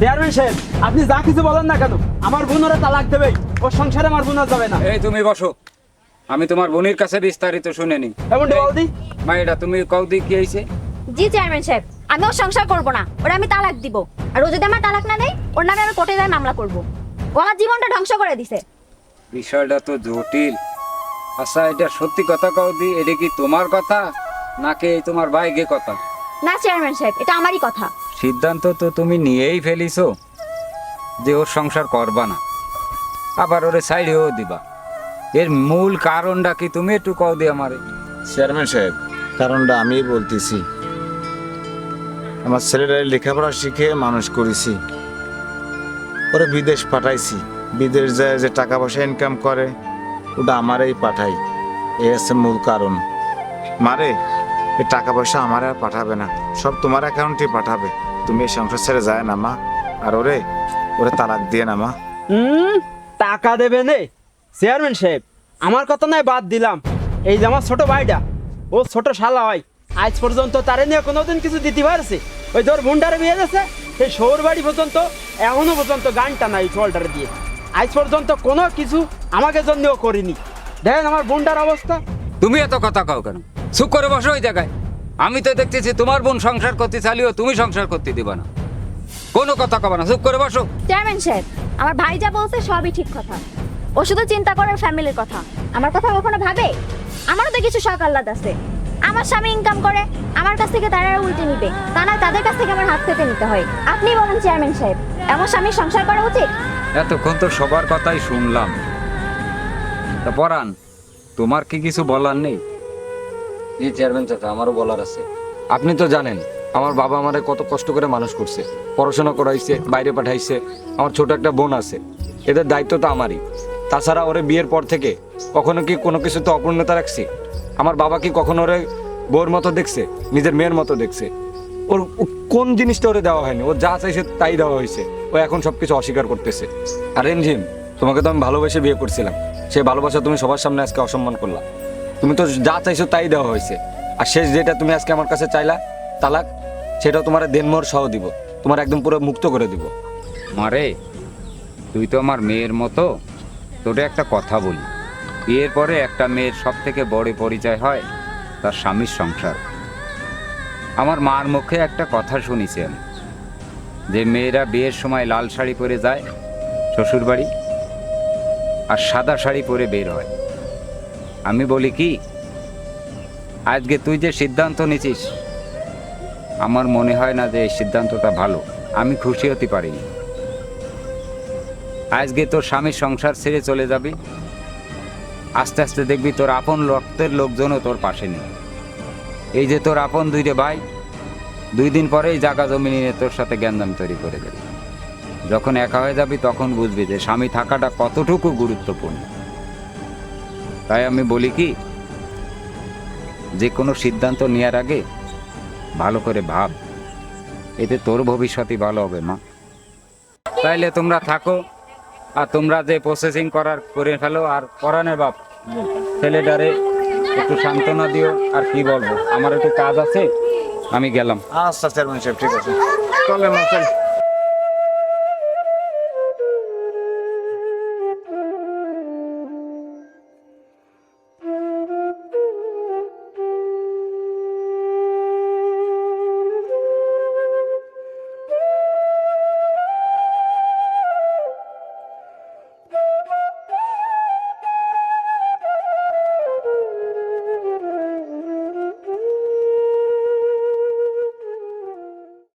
Chairman সাহেব, আপনি যা কিছু বলেন না কেন, আমার বোন ওরা তালাক দেবে, ওর সংসারে আমার বোন আর যাবে না। এই তুমি বসো, আমি তোমার বোনের কাছে বিস্তারিত শুনে নি। এমনটা বলদি মায়েরা তুমি কৌদি কি হয়েছে? জি চেয়ারম্যান সাহেব, আমি ওর সংসার করব না, ওরা আমি তালাক দিব। আর ও যদি আমার তালাক না দেয়, ওর নামে আমি কোর্টে যাই মামলা করব। ও আমার জীবনটা ধ্বংস করে দিছে। বিষয়টা তো জটিল। আচ্ছা, এটা সত্যি কথা কৌদি, এটা কি তোমার কথা নাকি তোমার বাইকে কথা? না চেয়ারম্যান সাহেব, এটা আমারই কথা। সিদ্ধান্ত তো তুমি নিয়েই ফেলিছো যে ওর সংসার করবা না, আবার ওরে সাইডেও দিবা। এর মূল কারণটা কি তুমি একটু কও দি আমারে। চেয়ারম্যান সাহেব, কারণটা আমি বলতেছি। আমার ছেলেরা লেখাপড়া শিখে মানুষ করেছি, ওরা বিদেশ পাঠাইছি। বিদেশ যায় যে টাকা পয়সা ইনকাম করে, ওটা আমারই পাঠাই। এই হচ্ছে মূল কারণ। মারে, এই টাকা পয়সা আমার আর পাঠাবে না, সব তোমার অ্যাকাউন্টে পাঠাবে। তুমি এই সংসার ছেড়ে যায় না মা, আর ওরে তালাক দিয়ে না মা। টাকা দেবে নে চেয়ারম্যান সাহেব, আমার কথা নয় বাদ দিলাম। এই যে আমার ছোট ভাইটা, ও ছোট শালা হয়, আজ পর্যন্ত তারে নিয়ে কোনোদিন কিছু দিতে পারছে? ওই তোর বোনটারে বিয়ে গেছে, সেই শহর বাড়ি পর্যন্ত এখনো পর্যন্ত গানটা নাই চলটারে দিয়ে। আজ পর্যন্ত কোনো কিছু আমাকে জন্যও করিনি। দেখেন আমার বোনটার অবস্থা। তুমি এত কথা কও কেন? চুপ করে বসো ওই জায়গায়। আমি তো দেখতেছি তোমার বোন সংসার করতে চালিও, তুমি সংসার করতে দিবা না। কোনো কথা কবা না, চুপ করে বসো। চেয়ারম্যান সাহেব, আমার ভাই যা বলছে সবই ঠিক কথা। ও শুধু চিন্তা করে ফ্যামিলির কথা, আমার কথা কখনো ভাবে? আমারও তো কিছু শখ আহ্লাদ আছে। আমার স্বামী ইনকাম করে, আমার কাছ থেকে তারা উল্টে নিবে, তা না তাদের কাছ থেকে আমার হাত পেতে নিতে হয়। আপনি বলেন চেয়ারম্যান সাহেব, এমন স্বামীর সংসার করা উচিত? এতক্ষণ তো সবার কথাই শুনলাম। তা পরান, তোমার কি কিছু বলার নেই? জি চেয়ারম্যান চাচা, আমারও বলার আছে। আপনি তো জানেন আমার বাবা আমারে কত কষ্ট করে মানুষ করছে, পড়াশোনা করাইছে, বাইরে পাঠাইছে। আমার ছোট একটা বোন আছে, এদের দায়িত্ব তো আমারই। তাছাড়া ওরে বিয়ের পর থেকে কখনো কি কোনো কিছুতে অপূর্ণতা রাখছি? আমার বাবা কি কখনো ওরে বউর মতো দেখছে, নিজের মেয়ের মতো দেখছে? ওর কোন জিনিসটা ওরে দেওয়া হয়নি, ও যা চাইছে তাই দেওয়া হয়েছে। ও এখন সবকিছু অস্বীকার করতেছে। আর রেনঝিম, তোমাকে তো আমি ভালোবেসে বিয়ে করছিলাম, সেই ভালোবাসা তুমি সবার সামনে আজকে অসম্মান করলা। তুমি তো যা চাইছো তাই দেওয়া হয়েছে। আর শেষ যেটা তুমি আজকে আমার কাছে চাইলা, তালাক, সেটাও তোমার দেনমোহর সহ দিব, তোমার একদম পুরো মুক্ত করে দিব। মারে, তুই তো আমার মেয়ের মতো। তোরে একটা কথা বলি, বিয়ের পরে একটা মেয়ের সব থেকে বড় পরিচয় হয় তার স্বামীর সংসার। আমার মার মুখে একটা কথা শুনেছি আমি, যে মেয়েরা বিয়ের সময় লাল শাড়ি পরে যায় শ্বশুর বাড়ি, আর সাদা শাড়ি পরে বের হয়। আমি বলি কি, আজকে তুই যে সিদ্ধান্ত নিছিস, আমার মনে হয় না যে এই সিদ্ধান্তটা ভালো। আমি খুশি হতে পারিনি। আজকে তোর স্বামীর সংসার ছেড়ে চলে যাবি, আস্তে আস্তে দেখবি তোর আপন রক্তের লোকজনও তোর পাশে নেই। এই যে তোর আপন দুইটা ভাই, 2 দিন পরেই জায়গা জমি নিয়ে তোর সাথে জ্ঞানদাম তৈরি করে দেবে। যখন একা হয়ে যাবি তখন বুঝবি যে স্বামী থাকাটা কতটুকু গুরুত্বপূর্ণ। তাই আমি বলি কি, যে কোনো সিদ্ধান্ত নেওয়ার আগে ভালো করে ভাব, এতে তোর ভবিষ্যৎই ভালো হবে মা। তাইলে তোমরা থাকো, আর তোমরা যে প্রসেসিং করার করে ফেলো। আর পরানের বাপ, ছেলেটারে একটু সান্ত্বনা দিও। আর কি বলবো, আমার একটু কাজ আছে, আমি গেলাম। আচ্ছা চেয়ারম্যান সাহেব, ঠিক আছে, চলেন মা, চল।